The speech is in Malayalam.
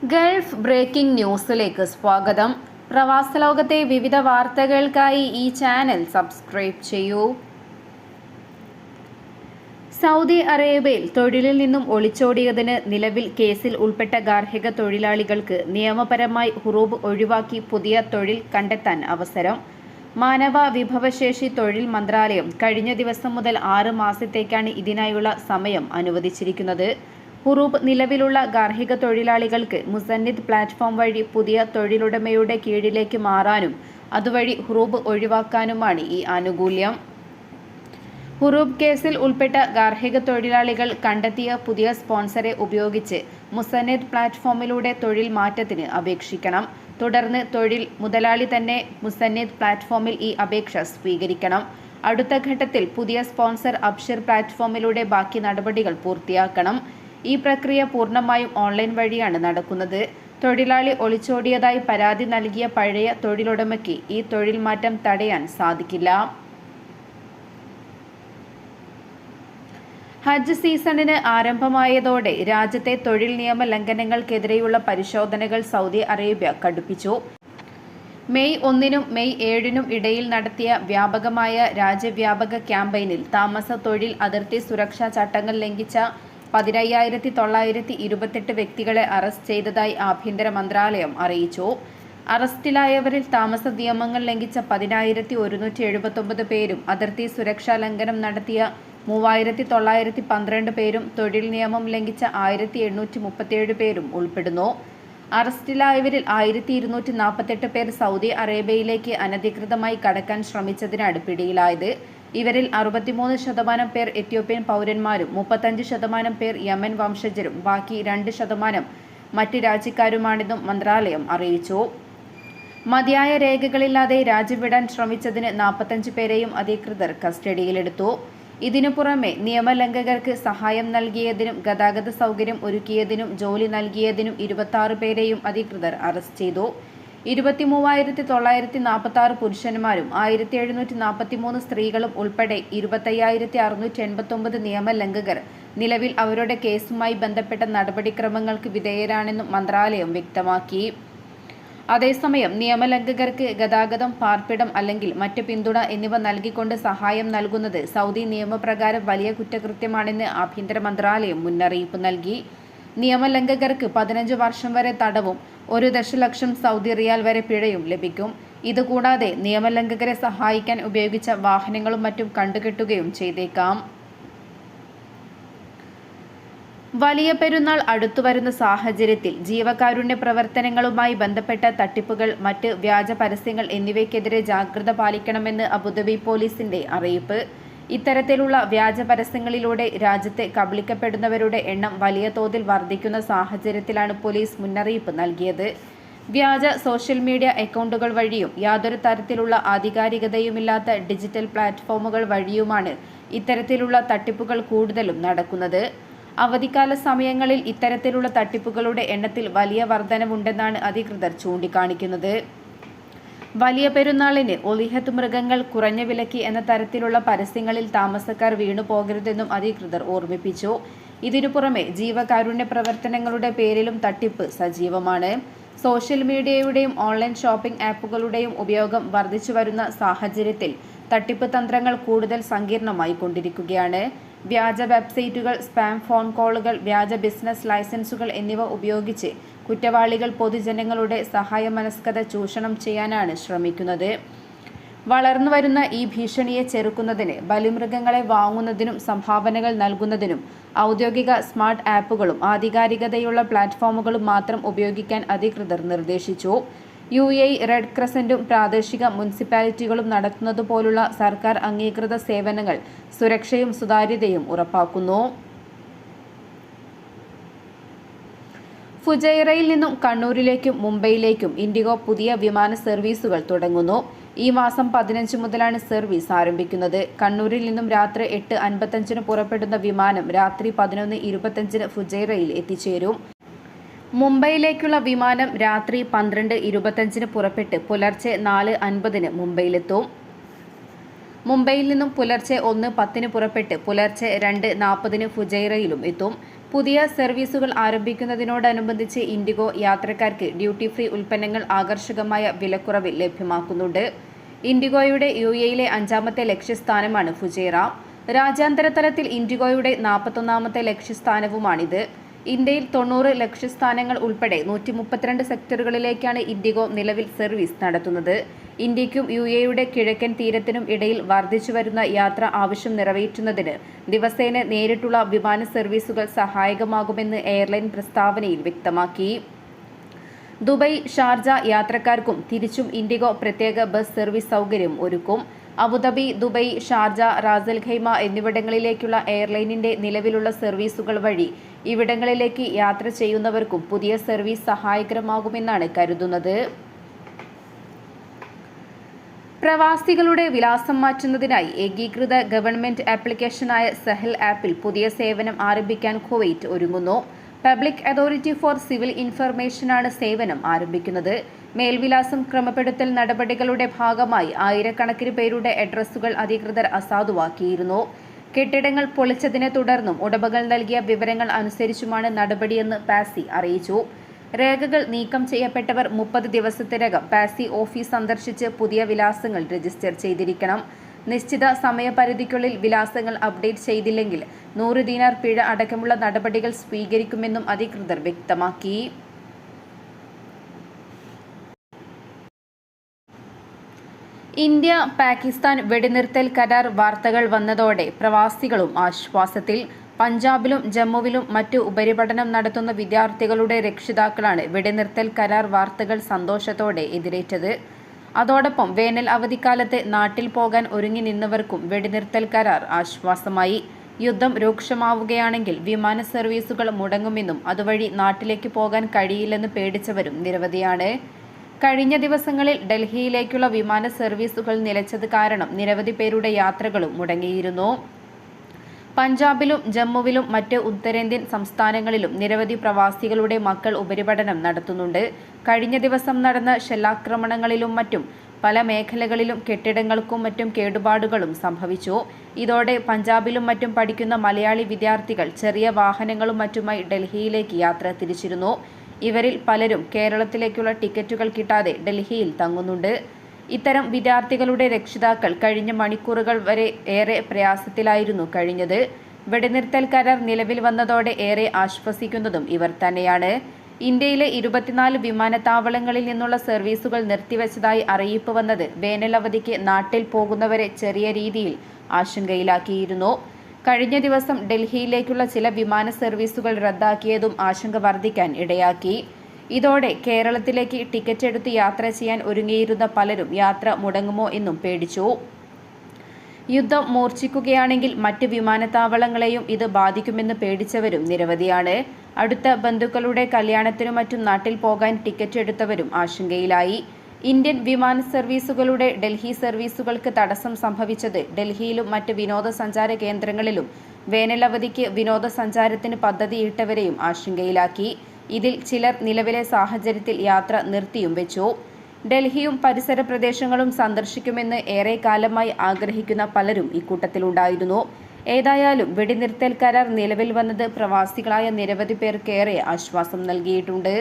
ഗൾഫ് ബ്രേക്കിംഗ് ന്യൂസിലേക്ക് സ്വാഗതം. പ്രവാസ ലോകത്തെ വിവിധ വാർത്തകൾക്കായി ഈ ചാനൽ സബ്സ്ക്രൈബ് ചെയ്യൂ. സൗദി അറേബ്യയിൽ തൊഴിലിൽ നിന്നും ഒളിച്ചോടിയതിന് നിലവിൽ കേസിൽ ഉൾപ്പെട്ട ഗാർഹിക തൊഴിലാളികൾക്ക് നിയമപരമായി ഹുറൂബ് ഒഴിവാക്കി പുതിയ തൊഴിൽ കണ്ടെത്താൻ അവസരം. മാനവ വിഭവശേഷി തൊഴിൽ മന്ത്രാലയം കഴിഞ്ഞ ദിവസം മുതൽ 6 മാസത്തേക്കാണ് ഇതിനായുള്ള സമയം അനുവദിച്ചിരിക്കുന്നത്. ഹുറൂബ് നിലവിലുള്ള ഗാർഹിക തൊഴിലാളികൾക്ക് മുസന്നിദ് പ്ലാറ്റ്ഫോം വഴി പുതിയ തൊഴിലുടമയുടെ കീഴിലേക്ക് മാറാനും അതുവഴി ഹുറൂബ് ഒഴിവാക്കാനുമാണ് ഈ ആനുകൂല്യം. ഹുറൂബ് കേസിൽ ഉൾപ്പെട്ട ഗാർഹിക തൊഴിലാളികൾ കണ്ടെത്തിയ പുതിയ സ്പോൺസറെ ഉപയോഗിച്ച് മുസന്നിദ് പ്ലാറ്റ്ഫോമിലൂടെ തൊഴിൽ മാറ്റത്തിന് അപേക്ഷിക്കണം. തുടർന്ന് തൊഴിൽ മുതലാളി തന്നെ മുസന്നിദ് പ്ലാറ്റ്ഫോമിൽ ഈ അപേക്ഷ സ്വീകരിക്കണം. അടുത്ത ഘട്ടത്തിൽ പുതിയ സ്പോൺസർ അബ്ഷിർ പ്ലാറ്റ്ഫോമിലൂടെ ബാക്കി നടപടികൾ പൂർത്തിയാക്കണം. ഈ പ്രക്രിയ പൂർണ്ണമായും ഓൺലൈൻ വഴിയാണ് നടക്കുന്നത്. തൊഴിലാളി ഒളിച്ചോടിയതായി പരാതി നൽകിയ പഴയ തൊഴിലുടമയ്ക്ക് ഈ തൊഴിൽ മാറ്റം തടയാൻ സാധിക്കില്ല. ഹജ്ജ് സീസണിന് ആരംഭമായതോടെ രാജ്യത്തെ തൊഴിൽ നിയമ ലംഘനങ്ങൾക്കെതിരെയുള്ള പരിശോധനകൾ സൗദി അറേബ്യ കടുപ്പിച്ചു. മെയ് 1-നും മെയ് 7-നും ഇടയിൽ നടത്തിയ വ്യാപകമായ രാജ്യവ്യാപക ക്യാമ്പയിനിൽ താമസ തൊഴിൽ അതിർത്തി സുരക്ഷാ ചട്ടങ്ങൾ ലംഘിച്ച 15,928 വ്യക്തികളെ അറസ്റ്റ് ചെയ്തതായി ആഭ്യന്തര മന്ത്രാലയം അറിയിച്ചു. അറസ്റ്റിലായവരിൽ താമസ നിയമങ്ങൾ ലംഘിച്ച 10,179 പേരും അതിർത്തി സുരക്ഷാ ലംഘനം നടത്തിയ 3,912 പേരും തൊഴിൽ നിയമം ലംഘിച്ച 1,837 പേരും ഉൾപ്പെടുന്നു. അറസ്റ്റിലായവരിൽ 1,248 പേർ സൗദി അറേബ്യയിലേക്ക് അനധികൃതമായി കടക്കാൻ ശ്രമിച്ചതിനാണ് പിടിയിലായത്. ഇവരിൽ 63% പേർ എത്യോപ്യൻ പൗരന്മാരും 35% പേർ യമൻ വംശജരും ബാക്കി 2% മറ്റ് രാജ്യക്കാരുമാണെന്നും മന്ത്രാലയം അറിയിച്ചു. മതിയായ രേഖകളില്ലാതെ രാജ്യം വിടാൻ ശ്രമിച്ചതിന് 45 പേരെയും അധികൃതർ കസ്റ്റഡിയിലെടുത്തു. ഇതിനു പുറമെ നിയമലംഘകർക്ക് സഹായം നൽകിയതിനും ഗതാഗത സൗകര്യം ഒരുക്കിയതിനും ജോലി നൽകിയതിനും 26 പേരെയും അധികൃതർ അറസ്റ്റ് ചെയ്തു. 23,946 പുരുഷന്മാരും 1,743 സ്ത്രീകളും ഉൾപ്പെടെ 25,689 നിയമലംഘകർ നിലവിൽ അവരുടെ കേസുമായി ബന്ധപ്പെട്ട നടപടിക്രമങ്ങൾക്ക് വിധേയരാണെന്നും മന്ത്രാലയം വ്യക്തമാക്കി. അതേസമയം നിയമലംഘകർക്ക് ഗതാഗതം, പാർപ്പിടം അല്ലെങ്കിൽ മറ്റ് പിന്തുണ എന്നിവ നൽകിക്കൊണ്ട് സഹായം നൽകുന്നത് സൗദി നിയമപ്രകാരം വലിയ കുറ്റകൃത്യമാണെന്ന് ആഭ്യന്തര മന്ത്രാലയം മുന്നറിയിപ്പ് നൽകി. നിയമലംഘകർക്ക് 15 വർഷം വരെ തടവും 1 ദശലക്ഷം സൗദി റിയാൽ വരെ പിഴയും ലഭിക്കും. ഇതുകൂടാതെ നിയമലംഘകരെ സഹായിക്കാൻ ഉപയോഗിച്ച വാഹനങ്ങളും മറ്റും കണ്ടുകെട്ടുകയും ചെയ്തേക്കാം. വലിയ പെരുന്നാൾ അടുത്തുവരുന്ന സാഹചര്യത്തിൽ ജീവകാരുണ്യ പ്രവർത്തനങ്ങളുമായി ബന്ധപ്പെട്ട തട്ടിപ്പുകൾ, മറ്റ് വ്യാജ പരസ്യങ്ങൾ എന്നിവയ്ക്കെതിരെ ജാഗ്രത പാലിക്കണമെന്ന് അബുദാബി പോലീസിന്റെ അറിയിപ്പ്. ഇത്തരത്തിലുള്ള വ്യാജ പരസ്യങ്ങളിലൂടെ രാജ്യത്തെ കബളിക്കപ്പെടുന്നവരുടെ എണ്ണം വലിയ തോതിൽ വർദ്ധിക്കുന്ന സാഹചര്യത്തിലാണ് പോലീസ് മുന്നറിയിപ്പ് നൽകിയത്. വ്യാജ സോഷ്യൽ മീഡിയ അക്കൗണ്ടുകൾ വഴിയും യാതൊരു തരത്തിലുള്ള ആധികാരികതയുമില്ലാത്ത ഡിജിറ്റൽ പ്ലാറ്റ്ഫോമുകൾ വഴിയുമാണ് ഇത്തരത്തിലുള്ള തട്ടിപ്പുകൾ കൂടുതലും നടക്കുന്നത്. അവധിക്കാല സമയങ്ങളിൽ ഇത്തരത്തിലുള്ള തട്ടിപ്പുകളുടെ എണ്ണത്തിൽ വലിയ വർധനവുണ്ടെന്നാണ് അധികൃതർ ചൂണ്ടിക്കാണിക്കുന്നത്. വലിയ പെരുന്നാളിന് ഒളിഹത്ത് മൃഗങ്ങൾ കുറഞ്ഞ വിലയ്ക്ക് എന്ന തരത്തിലുള്ള പരസ്യങ്ങളിൽ താമസക്കാർ വീണു പോകരുതെന്നും അധികൃതർ ഓർമ്മിപ്പിച്ചു. ഇതിനു പുറമെ ജീവകാരുണ്യ പ്രവർത്തനങ്ങളുടെ പേരിലും തട്ടിപ്പ് സജീവമാണ്. സോഷ്യൽ മീഡിയയുടെയും ഓൺലൈൻ ഷോപ്പിംഗ് ആപ്പുകളുടെയും ഉപയോഗം വർദ്ധിച്ചു വരുന്ന സാഹചര്യത്തിൽ തട്ടിപ്പ് തന്ത്രങ്ങൾ കൂടുതൽ സങ്കീർണമായി കൊണ്ടിരിക്കുകയാണ്. വ്യാജ വെബ്സൈറ്റുകൾ, സ്പാം ഫോൺ കോളുകൾ, വ്യാജ ബിസിനസ് ലൈസൻസുകൾ എന്നിവ ഉപയോഗിച്ച് കുറ്റവാളികൾ പൊതുജനങ്ങളുടെ സഹായമനസ്കത ചൂഷണം ചെയ്യാനാണ് ശ്രമിക്കുന്നത്. വളർന്നുവരുന്ന ഈ ഭീഷണിയെ ചെറുക്കുന്നതിന് ബലിമൃഗങ്ങളെ വാങ്ങുന്നതിനും സംഭാവനകൾ നൽകുന്നതിനും ഔദ്യോഗിക സ്മാർട്ട് ആപ്പുകളും ആധികാരികതയുള്ള പ്ലാറ്റ്ഫോമുകളും മാത്രം ഉപയോഗിക്കാൻ അധികൃതർ നിർദ്ദേശിച്ചു. UAE റെഡ് ക്രസന്റും പ്രാദേശിക മുനിസിപ്പാലിറ്റികളും നടത്തുന്നതുപോലുള്ള സർക്കാർ അംഗീകൃത സേവനങ്ങൾ സുരക്ഷയും സുതാര്യതയും ഉറപ്പാക്കുന്നു. ഫുജൈറയിൽ നിന്നും കണ്ണൂരിലേക്കും മുംബൈയിലേക്കും ഇൻഡിഗോ പുതിയ വിമാന സർവീസുകൾ തുടങ്ങുന്നു. ഈ മാസം 15 മുതലാണ് സർവീസ് ആരംഭിക്കുന്നത്. കണ്ണൂരിൽ നിന്നും രാത്രി 8:55 പുറപ്പെടുന്ന വിമാനം രാത്രി 11:25 ഫുജൈറയിൽ എത്തിച്ചേരും. മുംബൈയിലേക്കുള്ള വിമാനം രാത്രി 12:25 പുറപ്പെട്ട് പുലർച്ചെ 4:50 മുംബൈയിലെത്തും. മുംബൈയിൽ നിന്നും പുലർച്ചെ 1:10 പുറപ്പെട്ട് പുലർച്ചെ 2:40 ഫുജൈറയിലും എത്തും. പുതിയ സർവീസുകൾ ആരംഭിക്കുന്നതിനോടനുബന്ധിച്ച് ഇൻഡിഗോ യാത്രക്കാർക്ക് ഡ്യൂട്ടി ഫ്രീ ഉൽപ്പന്നങ്ങൾ ആകർഷകമായ വിലക്കുറവിൽ ലഭ്യമാക്കുന്നുണ്ട്. ഇൻഡിഗോയുടെ യുഎഇയിലെ 5ാമത്തെ ലക്ഷ്യസ്ഥാനമാണ് ഫുജൈറ. രാജ്യാന്തര തലത്തിൽ ഇൻഡിഗോയുടെ 41ാമത്തെ ലക്ഷ്യസ്ഥാനവുമാണിത്. ഇന്ത്യയിൽ 90 ലക്ഷ്യസ്ഥാനങ്ങൾ ഉൾപ്പെടെ 132 സെക്ടറുകളിലേക്കാണ് ഇൻഡിഗോ നിലവിൽ സർവീസ് നടത്തുന്നത്. ഇന്ത്യയ്ക്കും യുഎഇയുടെ കിഴക്കൻ തീരത്തിനും ഇടയിൽ വർദ്ധിച്ചുവരുന്ന യാത്രാ ആവശ്യം നിറവേറ്റുന്നതിന് ദിവസേന നേരിട്ടുള്ള വിമാന സർവീസുകൾ സഹായകമാകുമെന്ന് എയർലൈൻ പ്രസ്താവനയിൽ വ്യക്തമാക്കി. ദുബൈ, ഷാർജ യാത്രക്കാർക്കും തിരിച്ചും ഇൻഡിഗോ പ്രത്യേക ബസ് സർവീസ് സൗകര്യം ഒരുക്കും. Abu Dhabi, Dubai, Sharjah, Ras al Khaimah എന്നിവിടങ്ങളിലേക്കുള്ള എയർലൈനിന്റെ നിലവിലുള്ള സർവീസുകൾ വഴി ഇവിടങ്ങളിലേക്ക് യാത്ര ചെയ്യുന്നവർക്കും പുതിയ സർവീസ് സഹായകരമാകുമെന്നാണ് കരുതുന്നത്. പ്രവാസികളുടെ വിലാസം മാറ്റുന്നതിനായി ഏകീകൃത ഗവൺമെന്റ് ആപ്ലിക്കേഷനായ സഹൽ ആപ്പിൽ പുതിയ സേവനം ആരംഭിക്കാൻ കുവൈറ്റ് ഒരുങ്ങുന്നു. പബ്ലിക് അതോറിറ്റി ഫോർ സിവിൽ ഇൻഫർമേഷനാണ് സേവനം ആരംഭിക്കുന്നത്. മേൽവിലാസം ക്രമപ്പെടുത്തൽ നടപടികളുടെ ഭാഗമായി ആയിരക്കണക്കിന് പേരുടെ അഡ്രസ്സുകൾ അധികൃതർ അസാധുവാക്കിയിരുന്നു. കെട്ടിടങ്ങൾ പൊളിച്ചതിനെ തുടർന്നും ഉടമകൾ നൽകിയ വിവരങ്ങൾ അനുസരിച്ചുമാണ് നടപടിയെന്ന് പാസി അറിയിച്ചു. രേഖകൾ നീക്കം ചെയ്യപ്പെട്ടവർ 30 ദിവസത്തിനകം പാസി ഓഫീസ് സന്ദർശിച്ച് പുതിയ വിലാസങ്ങൾ രജിസ്റ്റർ ചെയ്തിരിക്കണം. നിശ്ചിത സമയപരിധിക്കുള്ളിൽ വിലാസങ്ങൾ അപ്ഡേറ്റ് ചെയ്തില്ലെങ്കിൽ 100 ദിനാർ പിഴ അടക്കമുള്ള നടപടികൾ സ്വീകരിക്കുമെന്നും അധികൃതർ വ്യക്തമാക്കി. ഇന്ത്യ പാകിസ്ഥാൻ വെടിനിർത്തൽ കരാർ വാർത്തകൾ വന്നതോടെ പ്രവാസികളും ആശ്വാസത്തിൽ. പഞ്ചാബിലും ജമ്മുവിലും മറ്റു ഉപരിപഠനം നടത്തുന്ന വിദ്യാർത്ഥികളുടെ രക്ഷിതാക്കളാണ് വെടിനിർത്തൽ കരാർ വാർത്തകൾ സന്തോഷത്തോടെ എതിരേറ്റത്. അതോടൊപ്പം വേനൽ അവധിക്കാലത്ത് നാട്ടിൽ പോകാൻ ഒരുങ്ങി നിന്നവർക്കും വെടിനിർത്തൽ കരാർ ആശ്വാസമായി. യുദ്ധം രൂക്ഷമാവുകയാണെങ്കിൽ വിമാന സർവീസുകൾ മുടങ്ങുമെന്നും അതുവഴി നാട്ടിലേക്ക് പോകാൻ കഴിയില്ലെന്ന് പേടിച്ചവരും നിരവധിയാണ്. കഴിഞ്ഞ ദിവസങ്ങളിൽ ഡൽഹിയിലേക്കുള്ള വിമാന സർവീസുകൾ നിലച്ചത് കാരണം നിരവധി പേരുടെ യാത്രകളും മുടങ്ങിയിരുന്നു. പഞ്ചാബിലും ജമ്മുവിലും മറ്റ് ഉത്തരേന്ത്യൻ സംസ്ഥാനങ്ങളിലും നിരവധി പ്രവാസികളുടെ മക്കൾ ഉപരിപഠനം നടത്തുന്നുണ്ട്. കഴിഞ്ഞ ദിവസം നടന്ന ഷെല്ലാക്രമണങ്ങളിലും മറ്റും പല മേഖലകളിലും കെട്ടിടങ്ങൾക്കും മറ്റും കേടുപാടുകളും സംഭവിച്ചു. ഇതോടെ പഞ്ചാബിലും മറ്റും പഠിക്കുന്ന മലയാളി വിദ്യാർത്ഥികൾ ചെറിയ വാഹനങ്ങളും മറ്റുമായി ഡൽഹിയിലേക്ക് യാത്ര തിരിച്ചിരുന്നു. ഇവരിൽ പലരും കേരളത്തിലേക്കുള്ള ടിക്കറ്റുകൾ കിട്ടാതെ ഡൽഹിയിൽ തങ്ങുന്നുണ്ട്. ഇത്തരം വിദ്യാർത്ഥികളുടെ രക്ഷിതാക്കൾ കഴിഞ്ഞ മണിക്കൂറുകൾ വരെ ഏറെ പ്രയാസത്തിലായിരുന്നു കഴിഞ്ഞത്. വെടിനിർത്തൽ കരാർ നിലവിൽ വന്നതോടെ ഏറെ ആശ്വസിക്കുന്നതും ഇവർ തന്നെയാണ്. ഇന്ത്യയിലെ 24 വിമാനത്താവളങ്ങളിൽ നിന്നുള്ള സർവീസുകൾ നിർത്തിവച്ചതായി അറിയിപ്പ് വന്നത് വേനൽ അവധിക്ക് നാട്ടിൽ പോകുന്നവരെ ചെറിയ രീതിയിൽ ആശങ്കയിലാക്കിയിരുന്നു. കഴിഞ്ഞ ദിവസം ഡൽഹിയിലേക്കുള്ള ചില വിമാന സർവീസുകൾ റദ്ദാക്കിയതും ആശങ്ക വർദ്ധിക്കാൻ ഇടയാക്കി. ഇതോടെ കേരളത്തിലേക്ക് ടിക്കറ്റ് എടുത്ത് യാത്ര ചെയ്യാൻ ഒരുങ്ങിയിരുന്ന പലരും യാത്ര മുടങ്ങുമോ എന്നും പേടിച്ചു. യുദ്ധം മൂർച്ഛിക്കുകയാണെങ്കിൽ മറ്റ് വിമാനത്താവളങ്ങളെയും ഇത് ബാധിക്കുമെന്ന് പേടിച്ചവരും നിരവധിയാണ്. അടുത്ത ബന്ധുക്കളുടെ കല്യാണത്തിനും മറ്റും നാട്ടിൽ പോകാൻ ടിക്കറ്റ് എടുത്തവരും ആശങ്കയിലായി. ഇന്ത്യൻ വിമാന സർവീസുകളുടെ ഡൽഹി സർവീസുകൾക്ക് തടസ്സം സംഭവിച്ചത് ഡൽഹിയിലും മറ്റ് വിനോദസഞ്ചാര കേന്ദ്രങ്ങളിലും വേനലവധിക്ക് വിനോദസഞ്ചാരത്തിന് പദ്ധതിയിട്ടവരെയും ആശങ്കയിലാക്കി. ഇതിൽ ചിലർ നിലവിലെ സാഹചര്യത്തിൽ യാത്ര നിർത്തിയും വെച്ചു. ഡൽഹിയും പരിസര പ്രദേശങ്ങളും സന്ദർശിക്കുമെന്ന് ഏറെ കാലമായി ആഗ്രഹിക്കുന്ന പലരും ഇക്കൂട്ടത്തിലുണ്ടായിരുന്നു. ഏതായാലും വെടിനിർത്തൽ കരാർ നിലവിൽ വന്നത് പ്രവാസികളായ നിരവധി പേർക്കേറെ ആശ്വാസം നൽകിയിട്ടുണ്ട്.